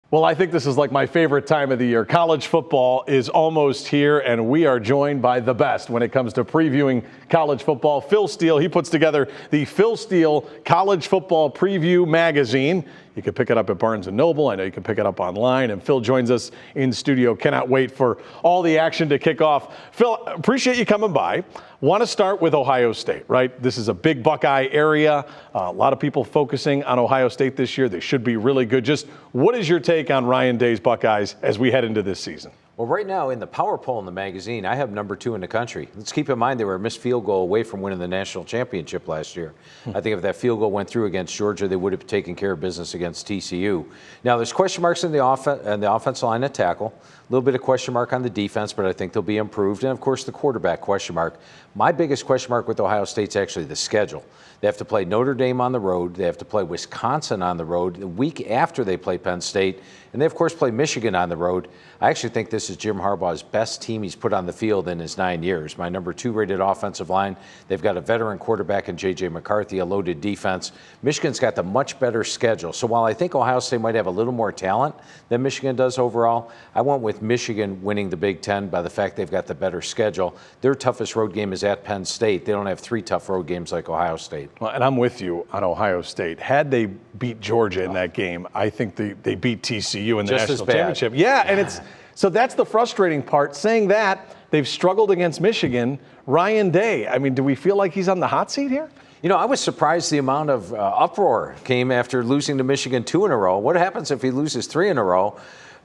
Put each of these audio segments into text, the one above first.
Well, I think this is like my favorite time of the year. College football is almost here, and we are joined by the best when it comes to previewing college football. Phil Steele, he puts together the Phil Steele College Football Preview magazine. You can pick it up at Barnes & Noble. I know you can pick it up online. And Phil joins us in studio. Cannot wait for all the action to kick off. Phil, appreciate you coming by. Want to start with Ohio State, right? This is a big Buckeye area. A lot of people focusing on Ohio State this year. They should be really good. Just what is your take on Ryan Day's Buckeyes as we head into this season? Well, right now in the power poll in the magazine, I have number 2 in the country. Let's keep in mind they were a missed field goal away from winning the national championship last year. I think if that field goal went through against Georgia, they would have taken care of business against TCU. Now, there's question marks in the offensive line at tackle. A little bit of question mark on the defense, but I think they'll be improved. And, of course, the quarterback question mark. My biggest question mark with Ohio State's actually the schedule. They have to play Notre Dame on the road. They have to play Wisconsin on the road the week after they play Penn State. And they, of course, play Michigan on the road. I actually think this is Jim Harbaugh's best team he's put on the field in his 9 years. My number 2 rated offensive line. They've got a veteran quarterback in J.J. McCarthy, a loaded defense. Michigan's got the much better schedule. So while I think Ohio State might have a little more talent than Michigan does overall, I went with Michigan winning the Big Ten by the fact they've got the better schedule. Their toughest road game is at Penn State. They don't have 3 tough road games like Ohio State. Well, and I'm with you on Ohio State. Had they beat Georgia in that game, I think they beat TCU in the national championship. Yeah, and it's so that's the frustrating part. Saying that, they've struggled against Michigan. Ryan Day, I mean, do we feel like he's on the hot seat here? You know, I was surprised the amount of uproar came after losing to Michigan 2 in a row. What happens if he loses 3 in a row?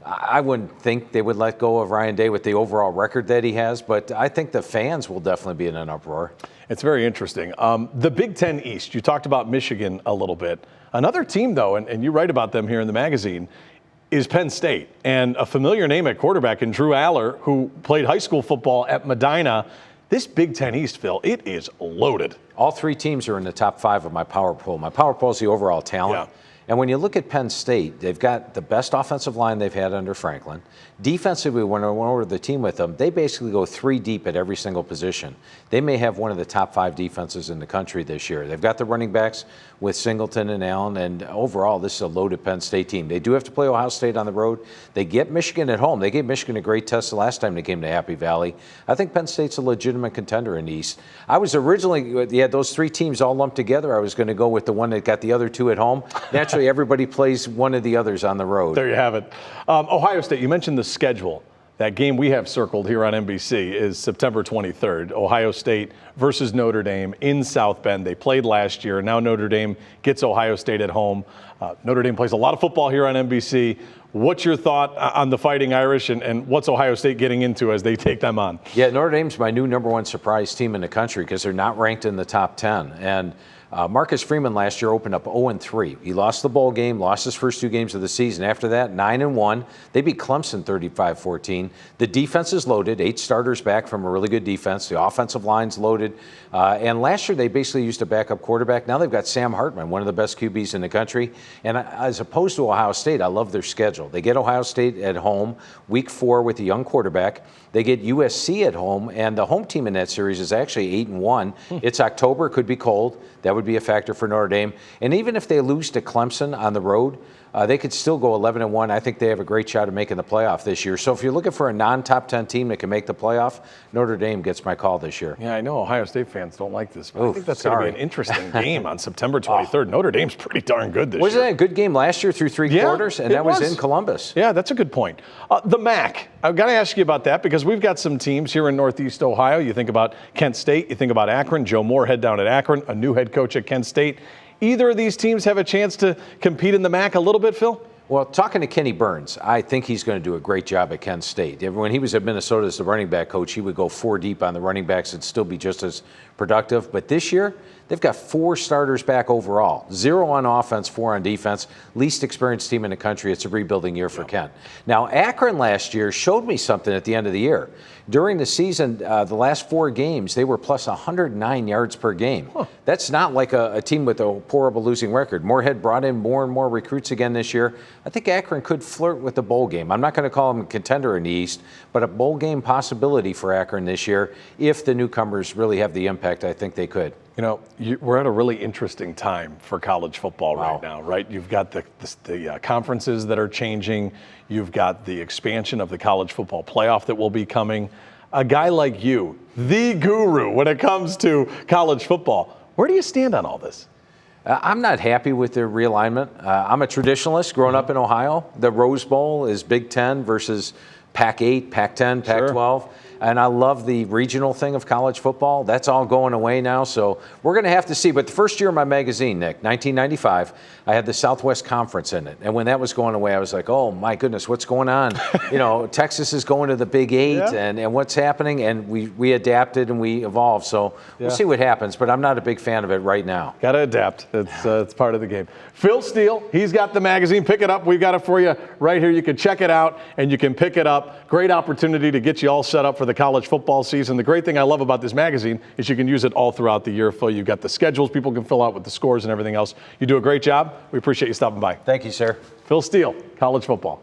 I wouldn't think they would let go of Ryan Day with the overall record that he has, but I think the fans will definitely be in an uproar. It's very interesting. The Big Ten East, you talked about Michigan a little bit. Another team, though, and you write about them here in the magazine, is Penn State. And a familiar name at quarterback in Drew Aller, who played high school football at Medina. This Big Ten East, Phil, it is loaded. All 3 teams are in the top 5 of my power poll. My power poll is the overall talent. Yeah. And when you look at Penn State, they've got the best offensive line they've had under Franklin. Defensively, when I went over the team with them, they basically go 3 deep at every single position. They may have one of the top 5 defenses in the country this year. They've got the running backs with Singleton and Allen, and overall, this is a loaded Penn State team. They do have to play Ohio State on the road. They get Michigan at home. They gave Michigan a great test the last time they came to Happy Valley. I think Penn State's a legitimate contender in the East. I was originally, those 3 teams all lumped together. I was going to go with the one that got the other 2 at home. Naturally, everybody plays one of the others on the road. There you have it. Ohio State, you mentioned the schedule. That game we have circled here on NBC is September 23rd. Ohio State versus Notre Dame in South Bend. They played last year. Now Notre Dame gets Ohio State at home. Notre Dame plays a lot of football here on NBC. What's your thought on the Fighting Irish and what's Ohio State getting into as they take them on? Yeah, Notre Dame's my new number 1 surprise team in the country because they're not ranked in the top 10. And Marcus Freeman last year opened up 0-3. He lost the bowl game, lost his first 2 games of the season. After that, 9-1. They beat Clemson 35-14. The defense is loaded, 8 starters back from a really good defense. The offensive line's loaded. And last year, they basically used a backup quarterback. Now they've got Sam Hartman, one of the best QBs in the country. And as opposed to Ohio State, I love their schedule. They get Ohio State at home, week 4 with a young quarterback. They get USC at home, and the home team in that series is actually 8-1. It's October, could be cold. That would be a factor for Notre Dame. And even if they lose to Clemson on the road, they could still go 11-1. I think they have a great shot at making the playoff this year. So if you're looking for a non-top 10 team that can make the playoff, Notre Dame gets my call this year. Yeah, I know Ohio State fans don't like this, but I think that's going to be an interesting game on September 23rd. Notre Dame's pretty darn good this year. Wasn't that a good game last year through 3 quarters? And that was in Columbus. Yeah, that's a good point. The MAC, I've got to ask you about that because we've got some teams here in Northeast Ohio. You think about Kent State, you think about Akron. Joe Moorhead down at Akron, a new head coach at Kent State. Either of these teams have a chance to compete in the MAC a little bit, Phil? Well, talking to Kenny Burns, I think he's going to do a great job at Kent State. When he was at Minnesota as the running back coach, he would go 4 deep on the running backs and still be just as productive. But this year, they've got 4 starters back overall. 0 on offense, 4 on defense. Least experienced team in the country. It's a rebuilding year for Kent. Now, Akron last year showed me something at the end of the year. During the season, the last 4 games, they were plus 109 yards per game. That's not like a team with a horrible losing record. Moorhead brought in more and more recruits again this year. I think Akron could flirt with the bowl game. I'm not going to call them a contender in the East, but a bowl game possibility for Akron this year if the newcomers really have the impact I think they could. You know, we're at a really interesting time for college football right now, right? You've got the conferences that are changing. You've got the expansion of the college football playoff that will be coming. A guy like you, the guru when it comes to college football, where do you stand on all this? I'm not happy with the realignment. I'm a traditionalist growing up in Ohio. The Rose Bowl is Big Ten versus Pac-8, Pac-10, Pac-12. And I love the regional thing of college football. That's all going away now, so we're going to have to see. But the first year of my magazine, Nick, 1995, I had the Southwest Conference in it. And when that was going away, I was like, oh, my goodness, what's going on? You know, Texas is going to the Big Eight, and what's happening? And we adapted and we evolved. So we'll see what happens, but I'm not a big fan of it right now. Got to adapt. It's part of the game. Phil Steele, he's got the magazine. Pick it up. We've got it for you right here. You can check it out, and you can pick it up. Great opportunity to get you all set up for the college football season. The great thing I love about this magazine is you can use it all throughout the year, Phil. You've got the schedules people can fill out with the scores and everything else. You do a great job. We appreciate you stopping by. Thank you, sir. Phil Steele, college football.